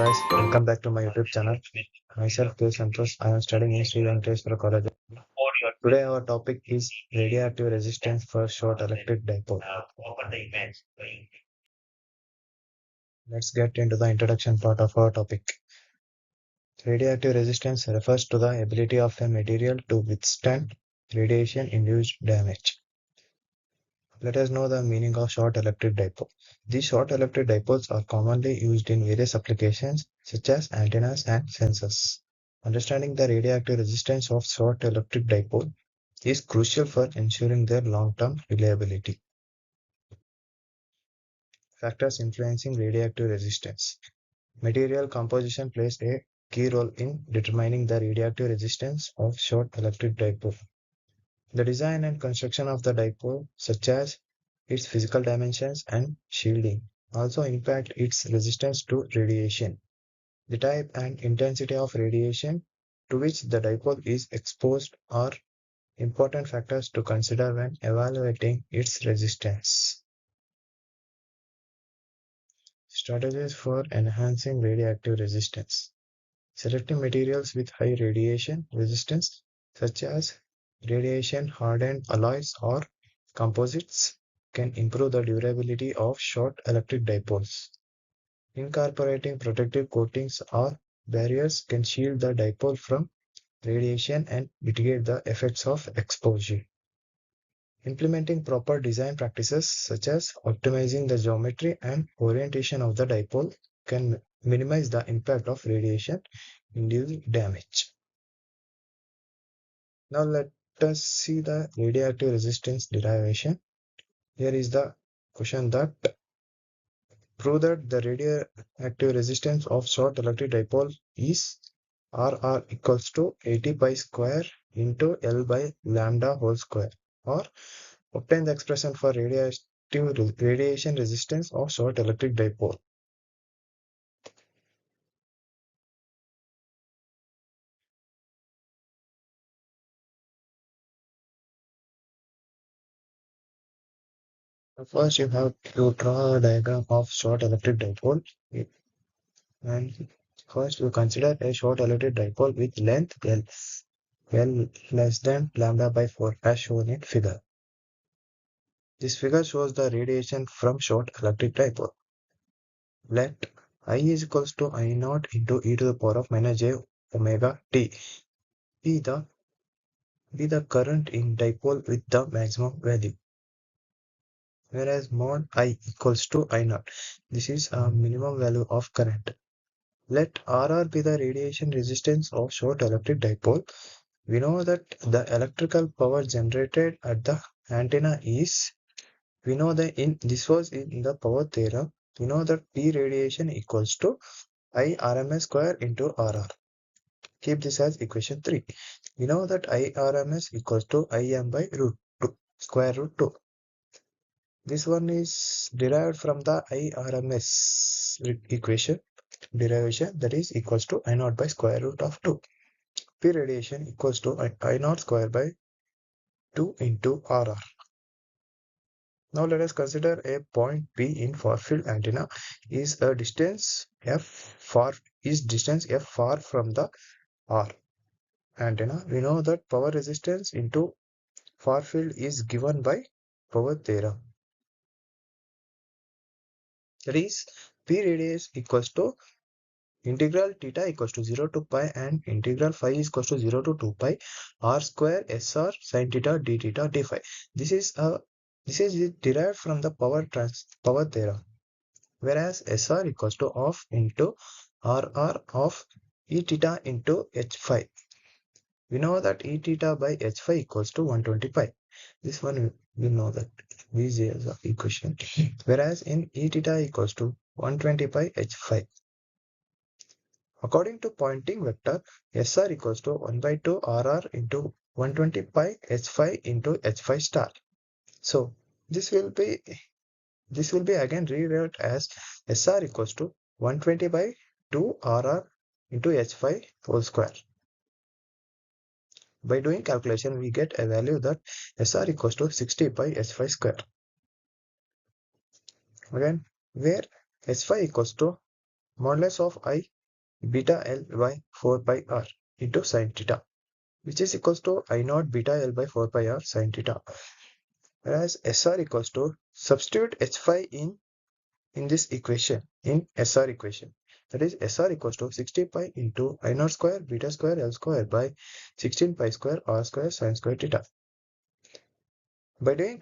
guys, welcome back to my YouTube channel. Myself, K. Santosh. I am studying in Sri Venkateswara College. Today our topic is radioactive resistance for short electric dipole. Let's get into the introduction part of our topic. Radioactive resistance refers to the ability of a material to withstand radiation-induced damage. Let us know the meaning of short electric dipole. These short electric dipoles are commonly used in various applications such as antennas and sensors. Understanding the radioactive resistance of short electric dipole is crucial for ensuring their long-term reliability. Factors influencing radioactive resistance. Material composition plays a key role in determining the radioactive resistance of short electric dipole. The design and construction of the dipole, such as its physical dimensions and shielding, also impact its resistance to radiation. The type and intensity of radiation to which the dipole is exposed are important factors to consider when evaluating its resistance. Strategies for enhancing radioactive resistance. Selecting materials with high radiation resistance, such as radiation-hardened alloys or composites, can improve the durability of short electric dipoles. Incorporating protective coatings or barriers can shield the dipole from radiation and mitigate the effects of exposure. Implementing proper design practices such as optimizing the geometry and orientation of the dipole can minimize the impact of radiation-induced damage. Now let us see the radioactive resistance derivation. Here is the question that prove that the radioactive resistance of short electric dipole is RR equals to 80 pi square into L by lambda whole square, or obtain the expression for radiation resistance of short electric dipole. First, you have to draw a diagram of short electric dipole, and first you consider a short electric dipole with length L less than lambda by 4 as shown in figure. This figure shows the radiation from short electric dipole. Let I is equals to I naught into e to the power of minus j omega t be the current in dipole with the maximum value, whereas mod I equals to I naught. This is a minimum value of current. Let RR be the radiation resistance of short electric dipole. We know that the electrical power generated at the antenna is, we know that this was in the power theorem, we know that P radiation equals to I RMS square into RR. Keep this as equation 3. We know that I RMS equals to IM by root 2, square root 2. This one is derived from the I RMS equation derivation, that is equals to I naught by square root of 2. P radiation equals to I naught square by 2 into RR. Now let us consider a point P in far field antenna is distance F far from the R antenna. We know that power resistance into far field is given by power theorem. That is P radius equals to integral theta equals to 0 to pi and integral phi is equals to 0 to 2 pi r square SR sin theta d theta d phi. This is derived from the power theorem, whereas SR equals to half into RR of E theta into H phi. We know that E theta by H phi equals to 120 pi. This one we know that this is the equation. Whereas in E theta equals to 120 pi H phi. According to Poynting vector, SR equals to 1 by 2 RR into 120 pi H phi into H phi star. So this will be again rewritten as SR equals to 120 by 2 RR into H phi whole square. By doing calculation, we get a value that SR equals to 60 by H phi square. Again, where H phi equals to modulus of I beta L by 4 pi r into sin theta, which is equals to I naught beta L by 4 pi r sin theta. Whereas SR equals to substitute H phi in this equation, in SR equation. That is SR equals to 60 pi into I naught square beta square L square by 16 pi square r square sin square theta. By doing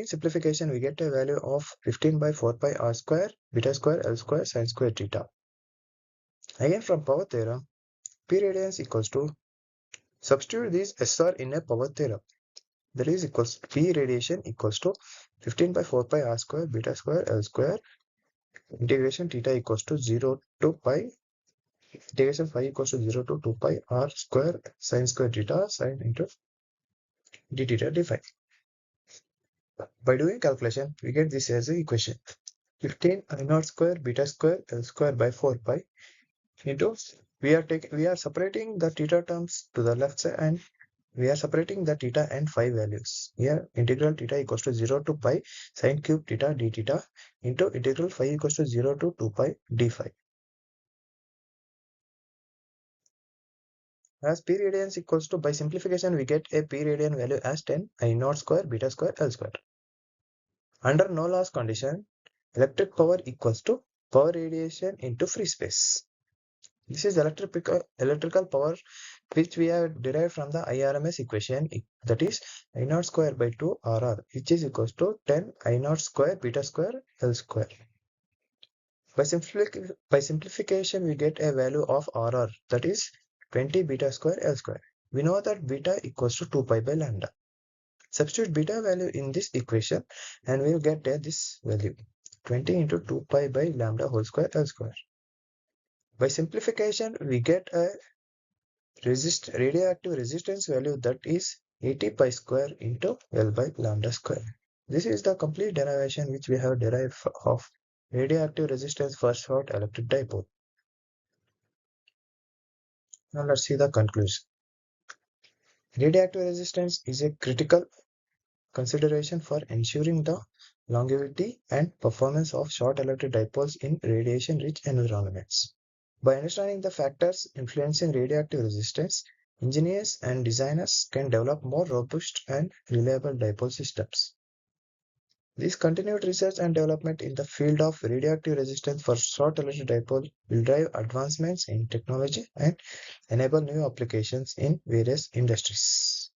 simplification, we get a value of 15 by 4 pi r square beta square L square sin square theta. Again from power theorem, P radians equals to substitute this SR in a power theorem. That is equals P radiation equals to 15 by 4 pi r square beta square L square integration theta equals to 0 to pi integration phi equals to 0 to 2 pi r square sin square theta sin into d theta d phi. By doing calculation, we get this as the equation 15 I naught square beta square L square by 4 pi into we are separating the theta terms to the left side and we are separating the theta and phi values. Here integral theta equals to 0 to pi sin cube theta d theta into integral phi equals to 0 to 2 pi d phi. As p radians equals to, by simplification we get a p radian value as 10 I naught square beta square L square. Under no loss condition, electric power equals to power radiation into free space. This is electrical power which we have derived from the IRMS equation, that is I naught square by 2 RR, which is equals to 10 I naught square beta square L square. By simplification, we get a value of RR, that is 20 beta square L square. We know that beta equals to 2 pi by lambda. Substitute beta value in this equation and we'll get this value 20 into 2 pi by lambda whole square L square. By simplification, we get a radioactive resistance value, that is 80 pi square into L by lambda square. This is the complete derivation which we have derived of radioactive resistance for short electric dipole. Now let's see the conclusion. Radioactive resistance is a critical consideration for ensuring the longevity and performance of short electric dipoles in radiation-rich environments. By understanding the factors influencing radioactive resistance, engineers and designers can develop more robust and reliable dipole systems. This continued research and development in the field of radioactive resistance for short electric dipole will drive advancements in technology and enable new applications in various industries.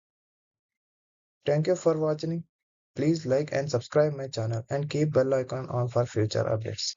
Thank you for watching. Please like and subscribe my channel and keep bell icon on for future updates.